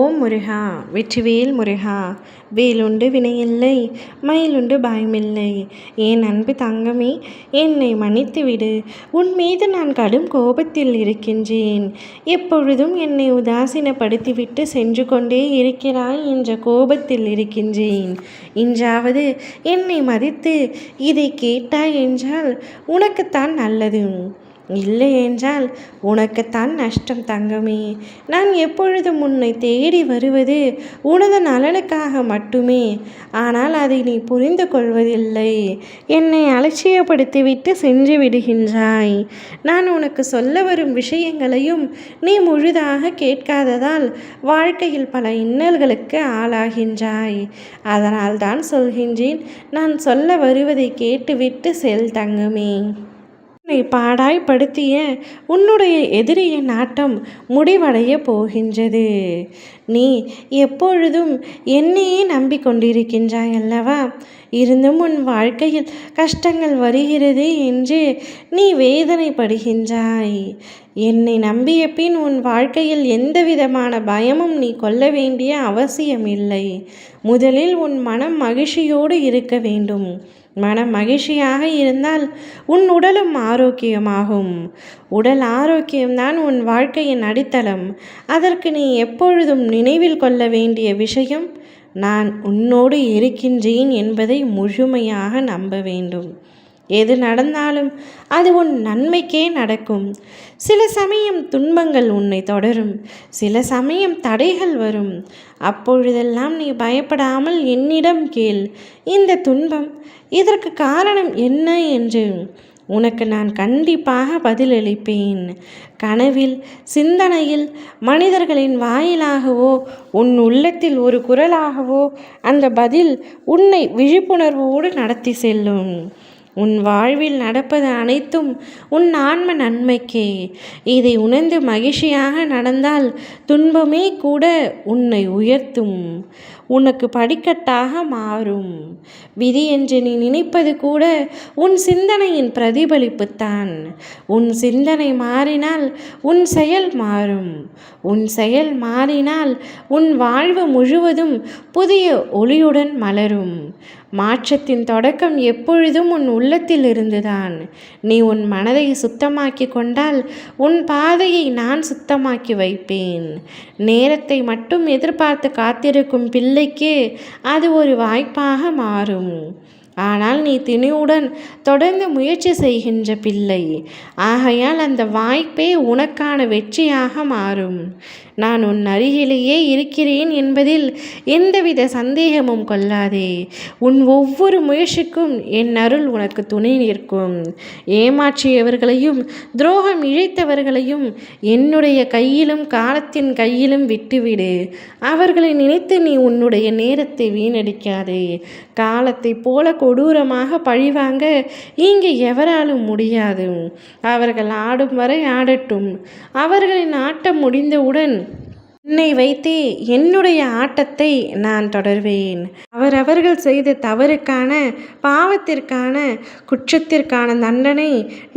ஓம் முருகா வெற்றிவேல் முருகா. வேலுண்டு வினையில்லை, மயிலுண்டு பயமில்லை. என் அன்பு தங்கமே, என்னை மன்னித்துவிடு. உன் மீது நான் கடும் கோபத்தில் இருக்கின்றேன். எப்பொழுதும் என்னை உதாசீனப்படுத்திவிட்டு சென்று கொண்டே இருக்கிறாய் என்ற கோபத்தில் இருக்கின்றேன். இன்றாவது என்னை மதித்து இதை கேட்டாய் என்றால் உனக்குத்தான் நல்லது. இல்லை என்றால் உனக்குத்தான் நஷ்டம் தங்கமே. நான் எப்பொழுதும் உன்னை தேடி வருவது உனது நலனுக்காக மட்டுமே. ஆனால் அதை நீ புரிந்து கொள்வதில்லை. என்னை அலட்சியப்படுத்திவிட்டு சென்று விடுகின்றாய். நான் உனக்கு சொல்ல வரும் விஷயங்களையும் நீ முழுதாக கேட்காததால் வாழ்க்கையில் பல இன்னல்களுக்கு ஆளாகின்றாய். அதனால் தான் சொல்கின்றேன், நான் சொல்ல வருவதை கேட்டுவிட்டு செல் தங்கமே. உன்னை பாடாய்படுத்திய உன்னுடைய எதிரியின் நாட்டம் முடிவடைய போகின்றது. நீ எப்பொழுதும் என்னையே நம்பிக்கொண்டிருக்கின்றாய் அல்லவா? இருந்தும் உன் வாழ்க்கையில் கஷ்டங்கள் வருகிறது என்று நீ வேதனைப்படுகின்றாய். என்னை நம்பிய பின் உன் வாழ்க்கையில் எந்த விதமான பயமும் நீ கொள்ள வேண்டிய அவசியமில்லை. முதலில் உன் மனம் மகிழ்ச்சியோடு இருக்க வேண்டும். மனம் மகிழ்ச்சியாக இருந்தால் உன் உடலும் ஆரோக்கியமாகும். உடல் ஆரோக்கியம்தான் உன் வாழ்க்கையின் அடித்தளம். அதற்கு நீ எப்பொழுதும் நினைவில் கொள்ள வேண்டிய விஷயம், நான் உன்னோடு இருக்கின்றேன் என்பதை முழுமையாக நம்ப வேண்டும். எது நடந்தாலும் அது உன் நன்மைக்கே நடக்கும். சில சமயம் துன்பங்கள் உன்னை தொடரும், சில சமயம் தடைகள் வரும். அப்பொழுதெல்லாம் நீ பயப்படாமல் என்னிடம் கேள். இந்த துன்பம், இதற்கு காரணம் என்ன என்று உனக்கு நான் கண்டிப்பாக பதிலளிப்பேன். கனவில், சிந்தனையில், மனிதர்களின் வாயிலாகவோ உன் உள்ளத்தில் ஒரு குரலாகவோ அந்த பதில் உன்னை விழிப்புணர்வோடு நடத்தி செல்லும். உன் வாழ்வில் நடப்பது அனைத்தும் உன் ஆன்ம நன்மைக்கே. இதை உணர்ந்து மகிழ்ச்சியாக நடந்தால் துன்பமே கூட உன்னை உயர்த்தும், உனக்கு படிக்கட்டாக மாறும். விதி என்று நீ நினைப்பது கூட உன் சிந்தனையின் பிரதிபலிப்புத்தான். உன் சிந்தனை மாறினால் உன் செயல் மாறும். உன் செயல் மாறினால் உன் வாழ்வு முழுவதும் புதிய ஒளியுடன் மலரும். மாற்றத்தின் தொடக்கம் எப்பொழுதும் உன் உள்ளத்தில் இருந்துதான். நீ உன் மனதை சுத்தமாக்கி கொண்டால் உன் பாதையை நான் சுத்தமாக்கி வைப்பேன். நேரத்தை மட்டும் எதிர்பார்த்து காத்திருக்கும் பிள்ளைக்கு அது ஒரு வாய்ப்பாக மாறும். ஆனால் நீ திணிவுடன் தொடர்ந்து முயற்சி செய்கின்ற பிள்ளை. ஆகையால் அந்த வாய்ப்பே உனக்கான வெற்றியாக மாறும். நான் உன் அருகிலேயே இருக்கிறேன் என்பதில் எந்தவித சந்தேகமும் கொள்ளாதே. உன் ஒவ்வொரு முயற்சிக்கும் என் அருள் உனக்கு துணை நிற்கும். ஏமாற்றியவர்களையும் துரோகம் இழைத்தவர்களையும் என்னுடைய கையிலும் காலத்தின் கையிலும் விட்டுவிடு. அவர்களை நினைத்து நீ உன்னுடைய நேரத்தை வீணடிக்காதே. காலத்தை போல கொடூரமாக பழிவாங்க இங்கே எவராலும் முடியாது. அவர்கள் ஆடும் வரை ஆடட்டும். அவர்களின் ஆட்டம் முடிந்தவுடன் என்னை வைத்தே என்னுடைய ஆட்டத்தை நான் தொடர்வேன். அவரவர்கள் செய்த தவறுக்கான, பாவத்திற்கான, குற்றத்திற்கான தண்டனை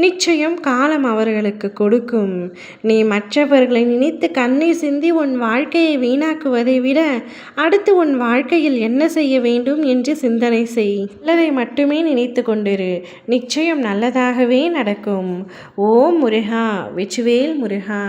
நிச்சயம் காலம் அவர்களுக்கு கொடுக்கும். நீ மற்றவர்களை நினைத்து கண்ணீர் சிந்தி உன் வாழ்க்கையை வீணாக்குவதை விட அடுத்து உன் வாழ்க்கையில் என்ன செய்ய வேண்டும் என்று சிந்தனை செய். நல்லதை மட்டுமே நினைத்து கொண்டிரு. நிச்சயம் நல்லதாகவே நடக்கும். ஓம் முருகா வெற்றிவேல் முருகா.